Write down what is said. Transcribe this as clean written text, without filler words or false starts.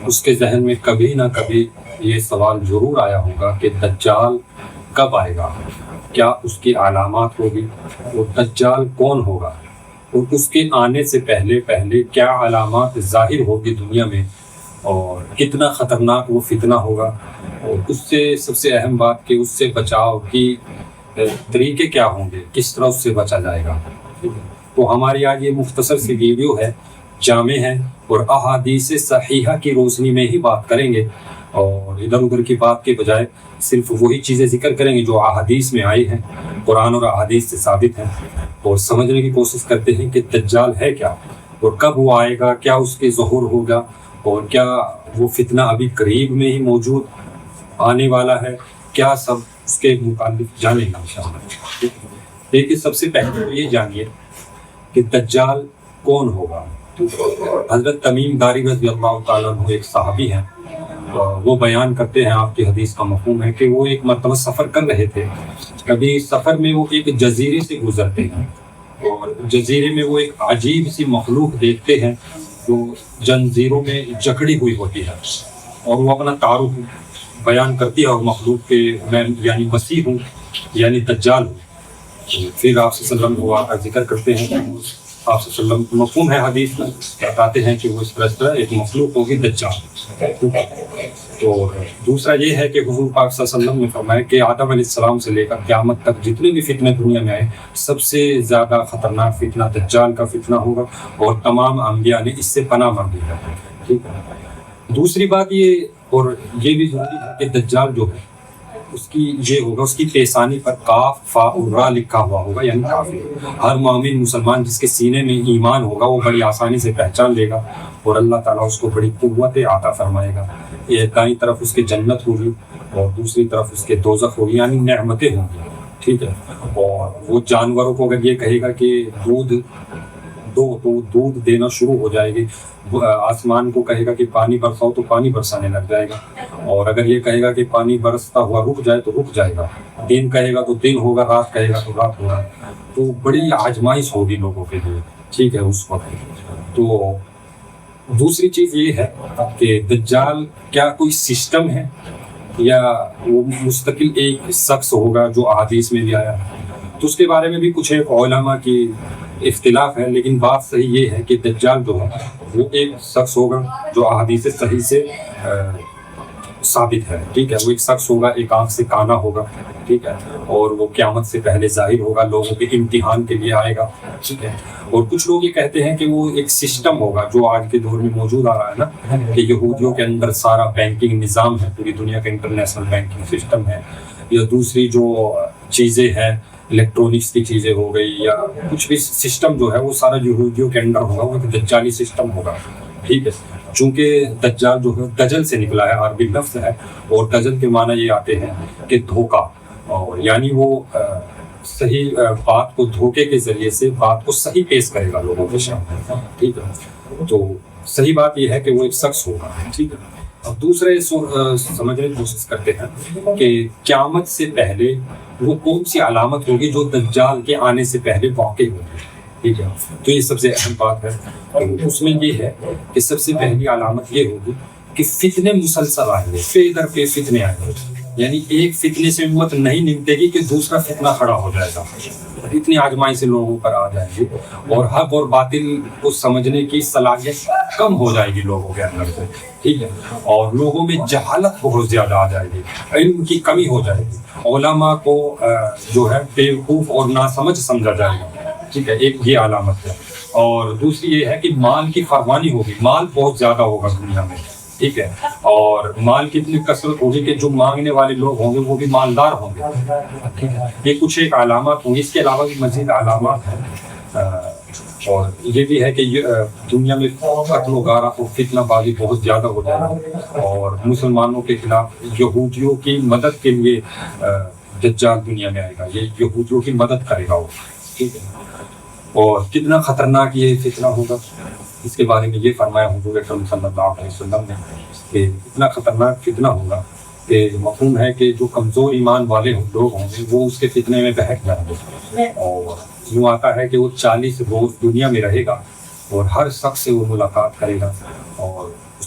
اس کے ذہن میں کبھی نہ کبھی یہ سوال ضرور آیا ہوگا کہ دجال کب آئے گا، کیا اس کی علامات ہوگی، اور دجال کون ہوگا، اور اس کے آنے سے پہلے کیا علامات ظاہر ہوگی دنیا میں، اور کتنا خطرناک وہ فتنہ ہوگا، اور اس سے سب سے اہم بات کہ اس سے بچاؤ کی طریقے کیا ہوں گے، کس طرح اس سے بچا جائے گا۔ تو ہماری آج یہ مختصر سی ویڈیو ہے، جامع ہے، اور احادیث صحیحہ کی روشنی میں ہی بات کریں گے، اور ادھر ادھر کی بات کے بجائے صرف وہی چیزیں ذکر کریں گے جو احادیث میں آئی ہیں، قرآن اور احادیث سے ثابت ہیں، اور سمجھنے کی کوشش کرتے ہیں کہ دجال ہے کیا، اور کب وہ آئے گا، کیا اس کے ظہور ہوگا، اور کیا وہ فتنہ ابھی قریب میں ہی موجود آنے والا ہے، کیا سب اس کے متعلق جانیں گے انشاءاللہ۔ لیکن سب سے پہلے تو یہ جانیے کہ دجال کون ہوگا۔ حضرت تمیم داری رضی اللہ تعالیٰ عنہ ایک صحابی ہیں، وہ بیان کرتے ہیں، آپ کی حدیث کا مفہوم ہے کہ وہ ایک مرتبہ سفر کر رہے تھے، کبھی سفر میں وہ ایک جزیرے سے گزرتے ہیں، اور جزیرے میں وہ ایک عجیب سی مخلوق دیکھتے ہیں جو جنزیروں میں جکڑی ہوئی ہوتی ہے، اور وہ اپنا تعارف بیان کرتی ہے، اور مخلوق کے میں یعنی مسیح ہوں، یعنی دجال ہوں۔ پھر آپ صلی اللہ علیہ وسلم وہ ذکر کرتے ہیں کہ آپ صلی اللہ علیہ وسلم مفہوم ہے حدیث میں، بتاتے ہیں کہ وہ اس طرح ایک مخلوق ہوگی دجال۔ تو دوسرا یہ ہے کہ حضور پاک صلی اللہ علیہ وسلم نے فرمایا کہ آدم علیہ السلام سے لے کر قیامت تک جتنے بھی فتنے دنیا میں آئے، سب سے زیادہ خطرناک فتنہ دجال کا فتنہ ہوگا، اور تمام انبیاء نے اس سے پناہ مانگی ہے۔ ٹھیک ہے۔ دوسری بات یہ، اور یہ بھی ضروری ہے کہ دجال جو ہے اس کی یہ ہوگا، اس کی پیشانی پر کاف فا اور را لکھا ہوا ہوگا، یعنی کافر۔ ہر مومن مسلمان جس کے سینے میں ایمان ہوگا وہ بڑی آسانی سے پہچان لے گا، اور اللہ تعالیٰ اس کو بڑی قوت عطا فرمائے گا۔ یہ دائیں طرف اس کے جنت ہوگی، اور دوسری طرف اس کے دوزخ ہوگی، یعنی نعمتیں ہوں گی۔ ٹھیک ہے۔ اور وہ جانوروں کو اگر یہ کہے گا کہ دودھ دو تو دودھ دینا شروع ہو جائے گی، آسمان کو کہے گا کہ پانی برساؤ تو پانی برسانے لگ جائے گا، اور اگر یہ کہے گا کہ پانی برستا ہوا رک جائے تو رک جائے گا، دن کہے گا تو دن ہوگا، رات کہے گا تو رات ہوگا۔ تو بڑی آزمائش ہوگی لوگوں کے لیے، ٹھیک ہے، اس وقت۔ تو دوسری چیز یہ ہے کہ دجال کیا کوئی سسٹم ہے، یا وہ مستقل ایک شخص ہوگا جو احادیث میں بھی آیا ہے؟ تو اس کے بارے میں بھی کچھ ایک علماء کی اختلاف ہے، لیکن بات صحیح یہ ہے کہ دجال جو ہے وہ ایک شخص ہوگا جو احادیث صحیح سے ثابت ہے۔ ٹھیک ہے، وہ ایک شخص ہوگا، ایک آنکھ سے کانا ہوگا، ٹھیک ہے، اور وہ قیامت سے پہلے ظاہر ہوگا، لوگوں کے امتحان کے لیے آئے گا، ٹھیک ہے۔ اور کچھ لوگ یہ کہتے ہیں کہ وہ ایک سسٹم ہوگا جو آج کے دور میں موجود آ رہا ہے نا، کہ یہودیوں کے اندر سارا بینکنگ نظام ہے، پوری دنیا کا انٹرنیشنل بینکنگ سسٹم ہے، یا دوسری جو چیزیں ہیں الیکٹرانکس کی چیزیں ہو گئی، یا کچھ بھی سسٹم جو ہے وہ سارا یہودیوں کے اندر ہوگا، وہ دجالی سسٹم ہوگا۔ ٹھیک ہے، چونکہ دجال جو ہے دجل سے نکلا ہے، عربی لفظ ہے، اور دجل کے معنی یہ آتے ہیں کہ دھوکہ، اور یعنی وہ صحیح بات کو دھوکے کے ذریعے سے بات کو صحیح پیش کرے گا لوگوں کے سامنے۔ ٹھیک ہے، تو صحیح بات یہ ہے کہ وہ ایک شخص ہوگا۔ ٹھیک ہے۔ اب دوسرے سمجھنے کی کوشش کرتے ہیں کہ قیامت سے پہلے وہ کون سی علامت ہوگی جو دجال کے آنے سے پہلے واقع ہوگی۔ ٹھیک ہے، تو یہ سب سے اہم بات ہے، اس میں یہ ہے کہ سب سے پہلی علامت یہ ہوگی کہ فتنے مسلسل آئیں گے، فی در پہ فتنے آئیں گے، یعنی ایک فتنے سے امت نہیں نمٹے گی کہ دوسرا فتنہ کھڑا ہو جائے گا، اتنی آزمائشیں لوگوں پر آ جائیں گی، اور حق اور باطل کو سمجھنے کی صلاحیت کم ہو جائے گی لوگوں کے اندر سے۔ ٹھیک ہے، اور لوگوں میں جہالت بہت زیادہ آ جائے گی، علم کی کمی ہو جائے گی، علماء کو جو ہے بیوقوف اور ناسمجھ سمجھا جائے گا۔ ٹھیک ہے، ایک یہ علامت ہے۔ اور دوسری یہ ہے کہ مال کی فراوانی ہوگی، مال بہت زیادہ ہوگا دنیا میں۔ ٹھیک ہے، اور مال کی اتنی کثرت ہوگی کہ جو مانگنے والے لوگ ہوں گے وہ بھی مالدار ہوں گے۔ یہ کچھ ایک علامات ہوں گی، اس کے علاوہ بھی مزید علامات ہیں، اور یہ بھی ہے کہ دنیا میں قتل و غارت و فتنہ بازی بہت زیادہ ہو جائے گا، اور مسلمانوں کے خلاف یہودیوں کی مدد کے لیے دجال دنیا میں آئے گا، یہ یہودیوں کی مدد کرے گا وہ۔ ٹھیک ہے، اور کتنا خطرناک یہ فتنہ ہوگا، اس کے بارے میں یہ فرمایا حضور اکرم صلی اللہ علیہ وسلم نے کہ اتنا خطرناک فتنہ ہوگا کہ مفہوم ہے کہ جو کمزور ایمان والے لوگ ہوں گے وہ اس کے فتنے میں بہک جائیں گے، اور یوں آتا ہے کہ وہ 40 روز دنیا میں رہے گا، اور ہر شخص سے وہ ملاقات کرے گا، اور اس